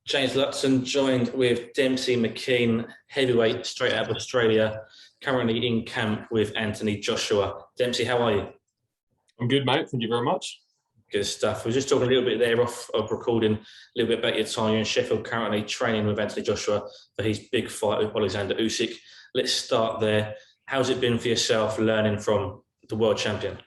James Lutson joined with Demsey McKean, heavyweight straight out of Australia, currently in camp with Anthony Joshua. Dempsey, how are you? I'm good, mate. Thank you very much. Good stuff. We were just talking a little bit there off of recording, a little bit about your time. You're in Sheffield currently training with Anthony Joshua for his big fight with Alexander Usyk. Let's start there. How's it been for yourself learning from the world champion?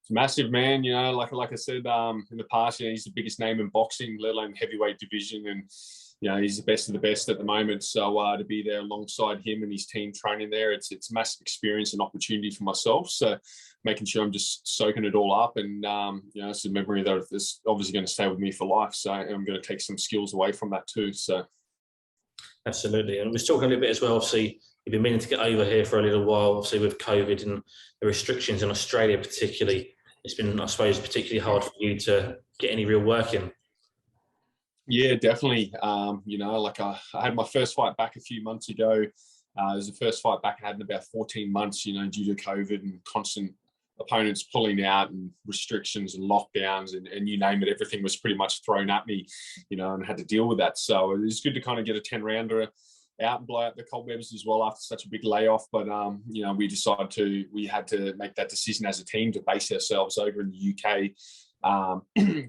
It's massive, man. You know, like I said in the past, he's the biggest name in boxing, let alone heavyweight division, and he's the best of the best at the moment. So to be there alongside him and his team training there, it's a massive experience and opportunity for myself. So making sure I'm just soaking it all up, and it's a memory that is obviously going to stay with me for life. So I'm going to take some skills away from that too. So absolutely, and we was talking a little bit as well. Obviously, you've been meaning to get over here for a little while. Obviously, with COVID and the restrictions in Australia, particularly, it's been, I suppose, particularly hard for you to get any real work in. Yeah, definitely. I had my first fight back a few months ago. It was the first fight back I had in about 14 months, due to COVID and constant opponents pulling out and restrictions and lockdowns and you name it, everything was pretty much thrown at me, and had to deal with that. So it was good to kind of get a 10-rounder out and blow out the cobwebs as well after such a big layoff. But, we had to make that decision as a team to base ourselves over in the UK,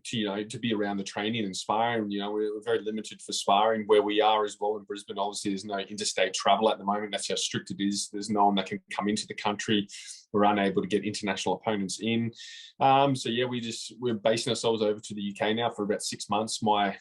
to be around the training and sparring. We're very limited for sparring where we are as well in Brisbane. Obviously, there's no interstate travel at the moment. That's how strict it is. There's no one that can come into the country. We're unable to get international opponents in. We're basing ourselves over to the UK now for about 6 months. My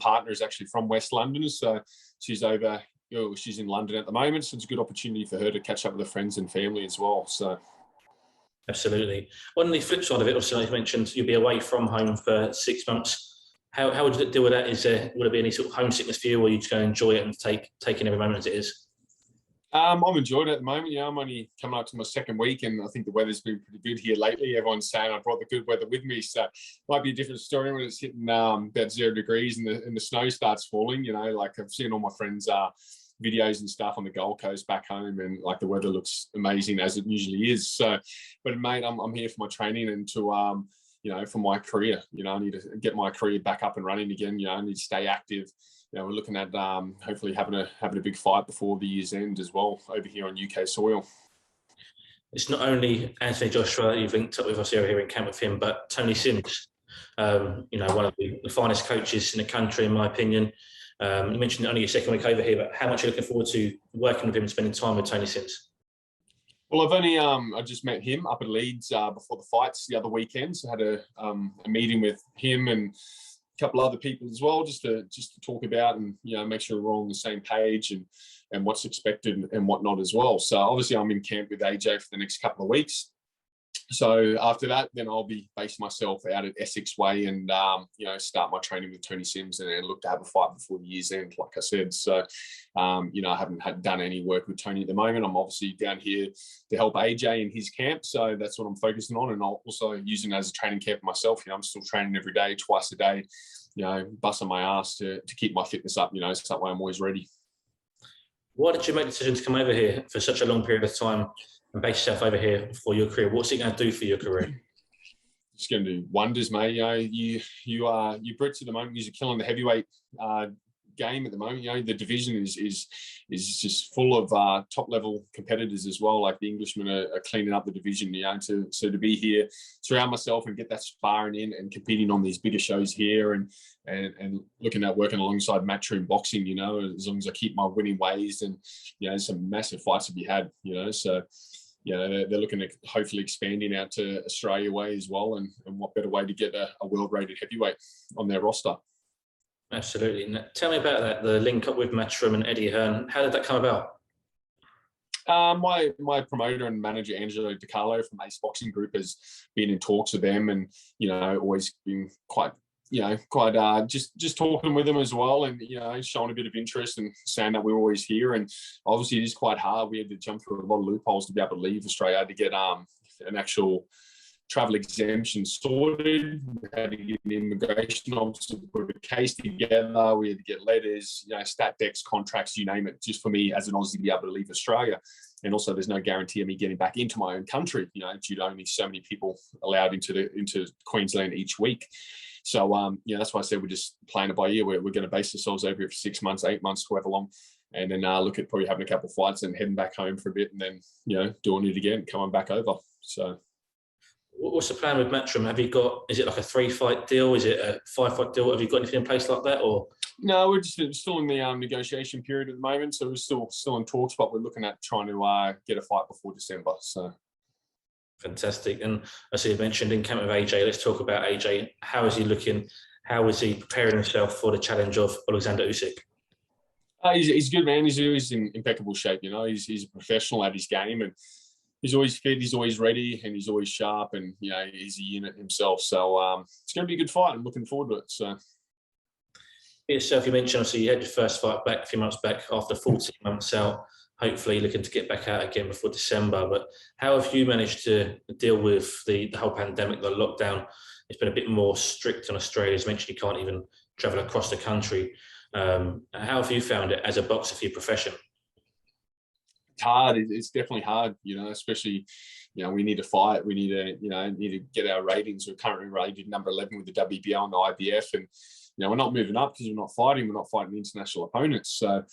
partner is actually from West London, so she's over. She's in London at the moment, so it's a good opportunity for her to catch up with her friends and family as well. So. Absolutely. On the flip side of it, obviously, like you mentioned, you'll be away from home for 6 months. How would you deal with that? Would there be any sort of homesickness for you, or you just go and enjoy it and taking every moment as it is? I'm enjoying it at the moment. I'm only coming up to my second week, and I think the weather's been pretty good here lately. Everyone's saying I brought the good weather with me, so it might be a different story when it's hitting about 0 degrees and the snow starts falling. Like I've seen all my friends' videos and stuff on the Gold Coast back home, and like the weather looks amazing as it usually is. So, but mate, I'm here for my training and to for my career. I need to get my career back up and running again. I need to stay active. We're looking at hopefully having a big fight before the year's end as well over here on UK soil. It's not only Anthony Joshua you've linked up with us over here in camp with him, but Tony Sims, one of the finest coaches in the country, in my opinion. You mentioned only your second week over here, but how much are you looking forward to working with him and spending time with Tony Sims? Well, I've only I just met him up at Leeds before the fights the other weekend, so I had a meeting with him and a couple other people as well, just to talk about and make sure we're all on the same page and what's expected and whatnot as well. So obviously I'm in camp with AJ for the next couple of weeks. So after that, then I'll be basing myself out at Essex Way and, start my training with Tony Sims and look to have a fight before the year's end, like I said. So, I haven't done any work with Tony at the moment. I'm obviously down here to help AJ in his camp. So that's what I'm focusing on. And I'll also use it as a training camp for myself. I'm still training every day, twice a day, busting my ass to keep my fitness up, so that way I'm always ready. Why did you make the decision to come over here for such a long period of time and base yourself over here for your career? What's it going to do for your career? It's going to do wonders, mate. You Brits at the moment, you're killing the heavyweight game at the moment. The division is just full of top level competitors as well. Like the Englishmen are cleaning up the division. So to be here, surround myself and get that sparring in and competing on these bigger shows here and looking at working alongside Matchroom boxing. As long as I keep my winning ways and some massive fights to be had. So. They're looking at hopefully expanding out to Australia way as well, and what better way to get a world-rated heavyweight on their roster. Absolutely. Now, tell me about that, the link up with Matchroom and Eddie Hearn. How did that come about? My promoter and manager, Angelo DiCarlo from Ace Boxing Group, has been in talks with them and, always been quite just talking with them as well, and showing a bit of interest and saying that we're always here. And obviously it is quite hard. We had to jump through a lot of loopholes to be able to leave Australia to get an actual travel exemption sorted. We had to get an immigration officer to put a case together. We had to get letters, stat decks, contracts, you name it, just for me as an Aussie to be able to leave Australia. And also there's no guarantee of me getting back into my own country, due to only so many people allowed into Queensland each week. So, yeah, that's why I said we're just playing it by ear. We're going to base ourselves over here for 6 months, 8 months, however long, and then look at probably having a couple of fights and heading back home for a bit, and then, you know, doing it again, coming back over. So. What's the plan with Matchroom? Have you got, is it like a 3-fight deal? Is it a 5-fight deal? Have you got anything in place like that? Or no, we're just still in the negotiation period at the moment. So we're still in talks, but we're looking at trying to get a fight before December. So fantastic. And as you mentioned, in camp with AJ, let's talk about AJ. How is he looking? How is he preparing himself for the challenge of Alexander Usyk? He's good, man. He's always in impeccable shape. You know, he's a professional at his game, and he's always fit, he's always ready, and he's always sharp, and, you know, he's a unit himself. So it's going to be a good fight. I'm looking forward to it. So yourself, you mentioned obviously you had your first fight back a few months back after 14 months out, hopefully looking to get back out again before December. But how have you managed to deal with the whole pandemic, the lockdown? It's been a bit more strict in Australia. As mentioned, you can't even travel across the country. How have you found it as a boxer for your profession? it's hard. It's definitely hard, you know, especially, you know, we need to fight. We need to, you know, need to get our ratings. We're currently rated number 11 with the WBO and the IBF. And, you know, we're not moving up because we're not fighting. We're not fighting international opponents. So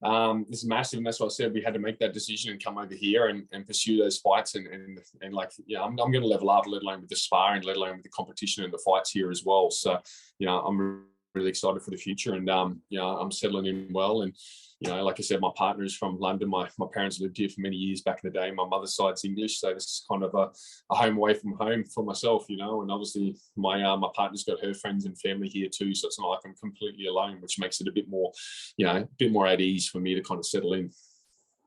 it's massive. And that's why I said we had to make that decision and come over here and pursue those fights. And like, yeah, I'm going to level up, let alone with the sparring, let alone with the competition and the fights here as well. So, you know, I'm really excited for the future. And, you know, I'm settling in well. And, you know, like I said, my partner is from London. My parents lived here for many years back in the day. My mother's side's English, so this is kind of a home away from home for myself, you know. And obviously, my partner's got her friends and family here too, so it's not like I'm completely alone, which makes it a bit more, you know, a bit more at ease for me to kind of settle in.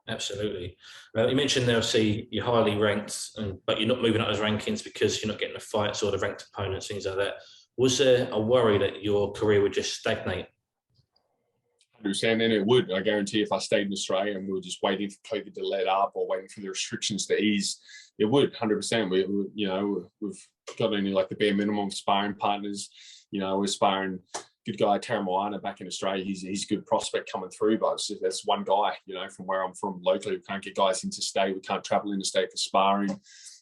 Absolutely. You mentioned there, obviously, you're highly ranked, but you're not moving up those rankings because you're not getting the fights or the ranked opponents, things like that. Was there a worry that your career would just stagnate? 100%, and it would. I guarantee if I stayed in Australia and we were just waiting for COVID to let up or waiting for the restrictions to ease, it would 100%. We you know, we've got only like the bare minimum of sparring partners. You know, we're sparring good guy Taramoana back in Australia. He's a good prospect coming through, but that's one guy. You know, from where I'm from locally, we can't get guys interstate. We can't travel interstate for sparring.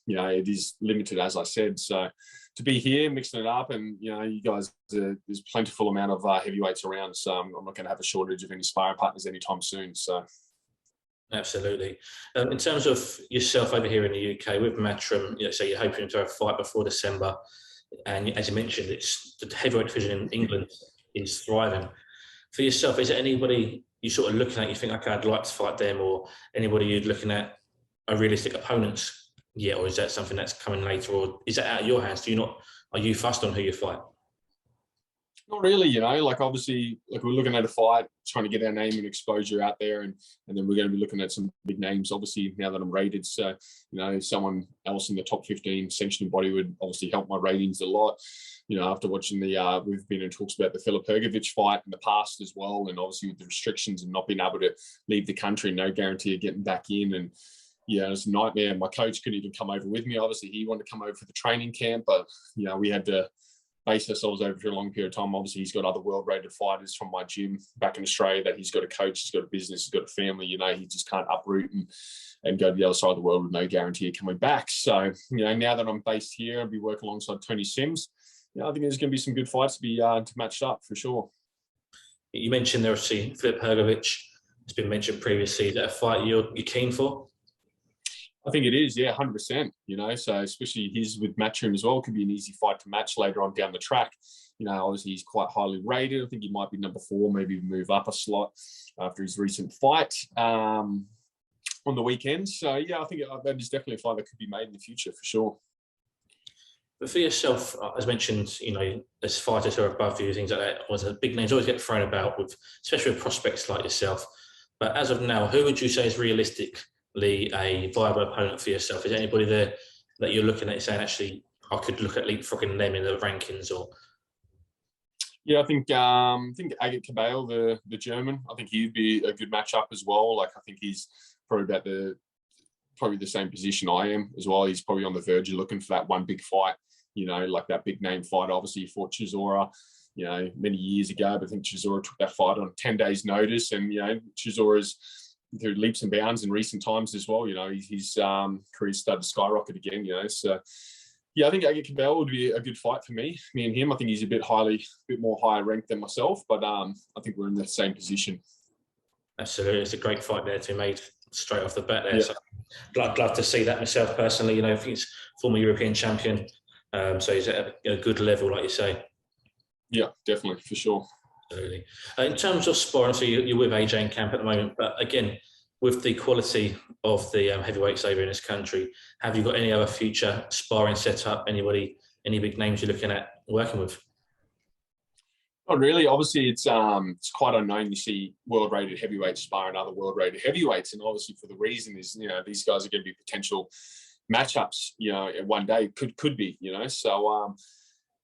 You know, it is limited, as I said. So to be here, mixing it up, and, you know, you guys, there's plentiful amount of heavyweights around, so I'm not going to have a shortage of any sparring partners anytime soon. So, absolutely. In terms of yourself over here in the UK with Matchroom, you know, so you're hoping to have a fight before December, and as you mentioned, it's the heavyweight division in England is thriving. For yourself, is there anybody you sort of looking at, you think, okay, I'd like to fight them, or anybody you're looking at are realistic opponents? Yeah, or is that something that's coming later, or is that out of your hands? Are you fussed on who you fight? not really, you know, like obviously, like we're looking at a fight, trying to get our name and exposure out there, and then we're going to be looking at some big names, obviously, now that I'm rated. So, you know, someone else in the top 15 sanctioning body would obviously help my ratings a lot. You know, after watching we've been in talks about the Filip Hrgovic fight in the past as well, and obviously with the restrictions and not being able to leave the country, no guarantee of getting back in. And yeah, it was a nightmare. My coach couldn't even come over with me. Obviously, he wanted to come over for the training camp, but, you know, we had to base ourselves over for a long period of time. Obviously, he's got other world-rated fighters from my gym back in Australia that he's got a coach, he's got a business, he's got a family. You know, he just can't uproot and go to the other side of the world with no guarantee of coming back. So, you know, now that I'm based here, I'll be working alongside Tony Sims. You know, I think there's going to be some good fights to be to match up for sure. You mentioned there, obviously, Filip Hrgovic. It's been mentioned previously. Is that a fight you're keen for? I think it is, yeah, 100%. You know, so especially his with Matchroom as well, could be an easy fight to match later on down the track. You know, obviously he's quite highly rated. I think he might be number 4, maybe move up a slot after his recent fight on the weekend. So yeah, I think that is definitely a fight that could be made in the future for sure. But for yourself, as mentioned, you know, as fighters who are above you, things like that, was a big names always get thrown about with, especially with prospects like yourself. But as of now, who would you say is realistically a viable opponent for yourself? Is there anybody there that you're looking at saying, actually, I could look at leapfrogging them in the rankings? Or yeah, I think Agit Kabayel, the German, I think he'd be a good matchup as well. Like, I think he's probably the same position I am as well. He's probably on the verge of looking for that one big fight, you know, like that big name fight. Obviously, he fought Chisora, you know, many years ago, but I think Chisora took that fight on 10 days' notice. And, you know, Chisora's through leaps and bounds in recent times as well. You know, his career started to skyrocket again, you know. So Yeah, I think Agit Kabayel would be a good fight for me. Me and him, I think he's a bit more higher ranked than myself, but I think we're in the same position. Absolutely, it's a great fight there to be made straight off the bat there. Yeah. So I'd love to see that myself personally. You know, I think he's former European champion, so he's at a good level, like you say. Yeah, definitely, for sure. Absolutely. In terms of sparring, so you're with AJ in camp at the moment, but again, with the quality of the heavyweights over in this country, have you got any other future sparring set up? Anybody, any big names you're looking at working with? Not really. Obviously, it's quite unknown. You see world-rated heavyweights sparring other world-rated heavyweights, and obviously for the reason is, you know, these guys are going to be potential matchups. You know, one day could be. You know, so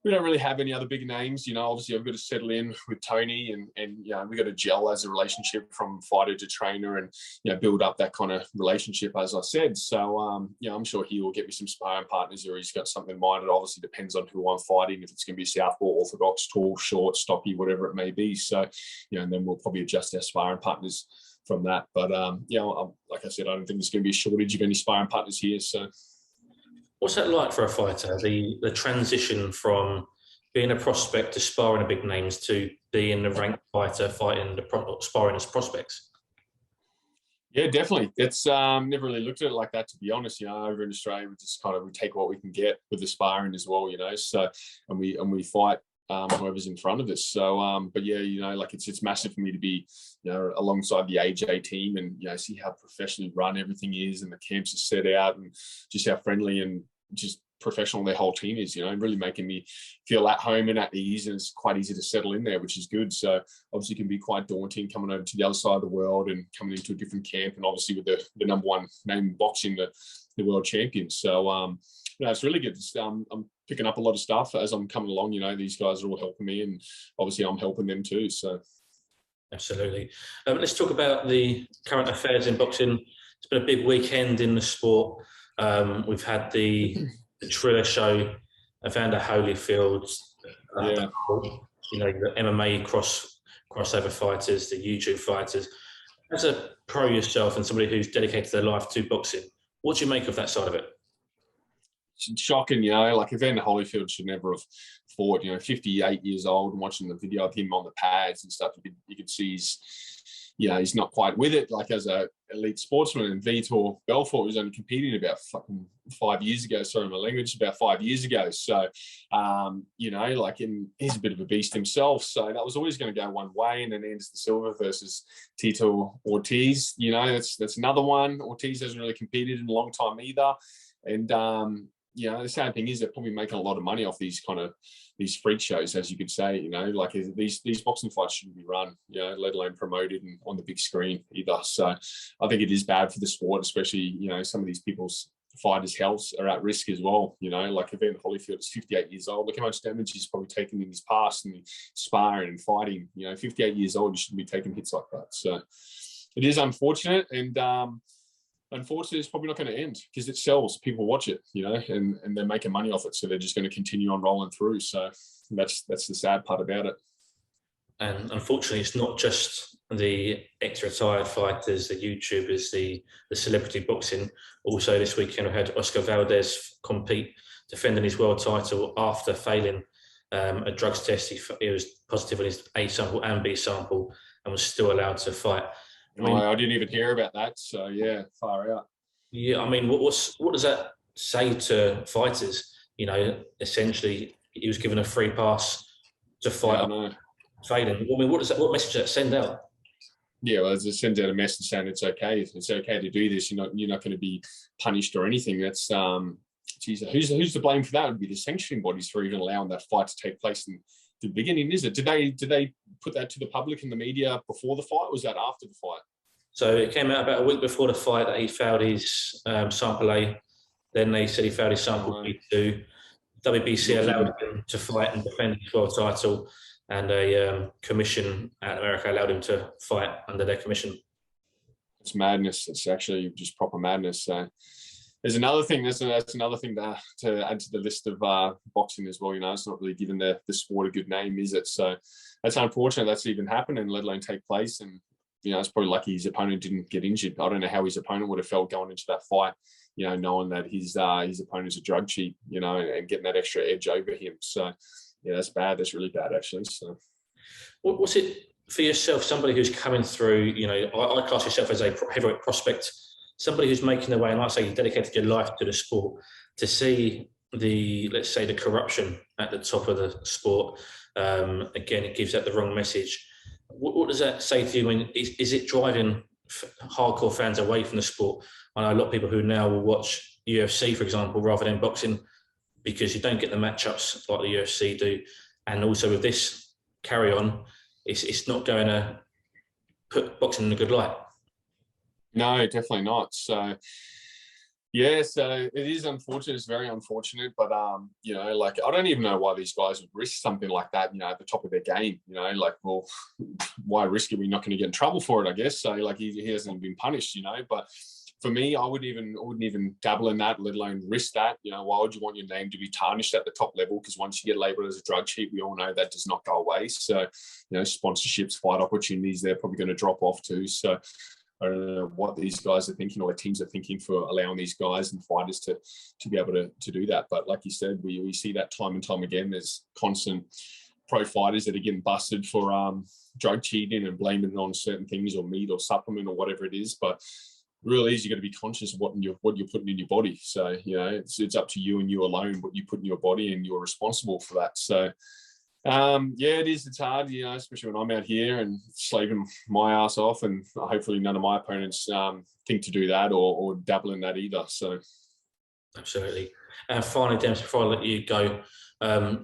we don't really have any other big names. You know, obviously I've got to settle in with Tony, and you know, we got to gel as a relationship from fighter to trainer, and you know, build up that kind of relationship, as I said. So you know, I'm sure he will get me some sparring partners, or he's got something in mind. It obviously depends on who I'm fighting, if it's going to be southpaw, orthodox, tall, short, stocky, whatever it may be. So you know, and then we'll probably adjust our sparring partners from that. But you know, like I said, I don't think there's going to be a shortage of any sparring partners here. So. What's that like for a fighter? The transition from being a prospect to sparring the big names to being a ranked fighter, sparring as prospects. Yeah, definitely. It's never really looked at it like that, to be honest. You know, over in Australia, we take what we can get with the sparring as well. You know, so and we fight whoever's in front of us. So, but yeah, you know, like it's massive for me to be, you know, alongside the AJ team, and you know, see how professionally run everything is, and the camps are set out, and just how friendly and just professional their whole team is. You know, really making me feel at home and at ease, and it's quite easy to settle in there, which is good. So obviously it can be quite daunting coming over to the other side of the world and coming into a different camp, and obviously with the number one name in boxing, the world champion. So you know, it's really good. I'm picking up a lot of stuff as I'm coming along. You know, these guys are all helping me, and obviously I'm helping them too. So absolutely. Let's talk about the current affairs in boxing. It's been a big weekend in the sport. We've had the Triller show, Evander Holyfield, yeah. you know, the MMA crossover fighters, the YouTube fighters. As a pro yourself and somebody who's dedicated their life to boxing, what do you make of that side of it? It's shocking, you know, like Evander Holyfield should never have fought, you know, 58 years old, and watching the video of him on the pads and stuff, you could see he's not quite with it, like as a elite sportsman. And Vitor Belfort was only competing about fucking 5 years ago. Sorry, my language, about 5 years ago. So, you know, like he's a bit of a beast himself. So that was always going to go one way. And then Anderson Silva versus Tito Ortiz, you know, that's another one. Ortiz hasn't really competed in a long time either. And, you know, the sad thing is they're probably making a lot of money off these freak shows, as you could say. You know, like these boxing fights shouldn't be run, you know, let alone promoted and on the big screen either. So I think it is bad for the sport, especially, you know, some of these people's fighters' healths are at risk as well. You know, like Evander Holyfield is 58 years old. Look how much damage he's probably taken in his past and sparring and fighting. You know, 58 years old, you shouldn't be taking hits like that. So it is unfortunate, and unfortunately, it's probably not going to end because it sells. People watch it, you know, and they're making money off it. So they're just going to continue on rolling through. So that's the sad part about it. And unfortunately, it's not just the ex-retired fighters, the YouTubers, the celebrity boxing. Also, this weekend, we had Oscar Valdez compete, defending his world title after failing a drugs test. He was positive on his A sample and B sample and was still allowed to fight. I mean, I didn't even hear about that. So yeah, far out. Yeah, I mean, what does that say to fighters? You know, essentially, he was given a free pass to fight, failing. I mean, what message does that send out? Yeah, well, it sends out a message saying it's okay. It's okay to do this. You're not going to be punished or anything. That's geez, who's to blame for that? It would be the sanctioning bodies for even allowing that fight to take place in the beginning, is it? Did they put that to the public and the media before the fight, or was that after the fight? So it came out about a week before the fight that he failed his sample A. Then they said he failed his sample B2. WBC allowed him to fight and defend his world title, and a commission out in America allowed him to fight under their commission. It's madness. It's actually just proper madness. So there's another thing. That's another thing to add to the list of boxing as well. You know, it's not really giving the sport a good name, is it? So that's unfortunate that's even happened, and let alone take place. And you know, it's probably lucky his opponent didn't get injured. I don't know how his opponent would have felt going into that fight you know, knowing that his opponent's a drug cheat, you know, and getting that extra edge over him. So, yeah, that's bad. That's really bad, actually. So, what's it for yourself? Somebody who's coming through, you know, I class yourself as a heavyweight prospect, somebody who's making their way, and like I say, you dedicated your life to the sport, to see let's say the corruption at the top of the sport. Again, it gives out the wrong message. What does that say to you? When is it driving hardcore fans away from the sport? I know a lot of people who now will watch UFC, for example, rather than boxing, because you don't get the matchups like the UFC do. And also with this carry on, it's not going to put boxing in a good light. No, definitely not. So, yeah, so it is unfortunate. It's very unfortunate, but you know, like, I don't even know why these guys would risk something like that, you know, at the top of their game. You know, like, well, why risk it? We're not going to get in trouble for it, I guess. So, like, he hasn't been punished, you know. But for me, I wouldn't even dabble in that, let alone risk that. You know, why would you want your name to be tarnished at the top level? Because once you get labelled as a drug cheat, we all know that does not go away. So, you know, sponsorships, fight opportunities, they're probably going to drop off too. So, I don't know what these guys are thinking or teams are thinking for allowing these guys and fighters to be able to do that. But like you said, we see that time and time again. There's constant pro fighters that are getting busted for drug cheating and blaming it on certain things or meat or supplement or whatever it is. But really is, you got to be conscious of what you're putting in your body. So, you know, it's up to you and you alone what you put in your body, and you're responsible for that. So, yeah, it is. It's hard, you know, especially when I'm out here and slaving my ass off, and hopefully none of my opponents think to do that or dabble in that either. So, absolutely. And finally, Dems, before I let you go,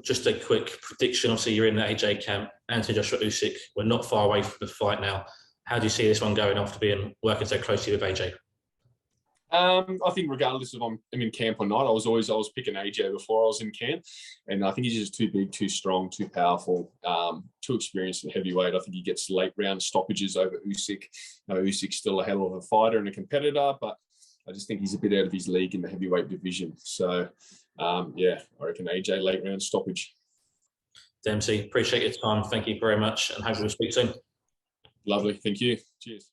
just a quick prediction. Obviously, you're in the AJ camp. Anthony Joshua Usyk. We're not far away from the fight now. How do you see this one going after working so closely with AJ? I think regardless of I'm in camp or not, I was picking AJ before I was in camp, and I think he's just too big, too strong, too powerful, too experienced in heavyweight. I think he gets late round stoppages over Usyk. Usyk's still a hell of a fighter and a competitor, but I just think he's a bit out of his league in the heavyweight division. So, yeah, I reckon AJ late round stoppage. Demsey, appreciate your time. Thank you very much, and hopefully we'll speak soon. Lovely. Thank you. Cheers.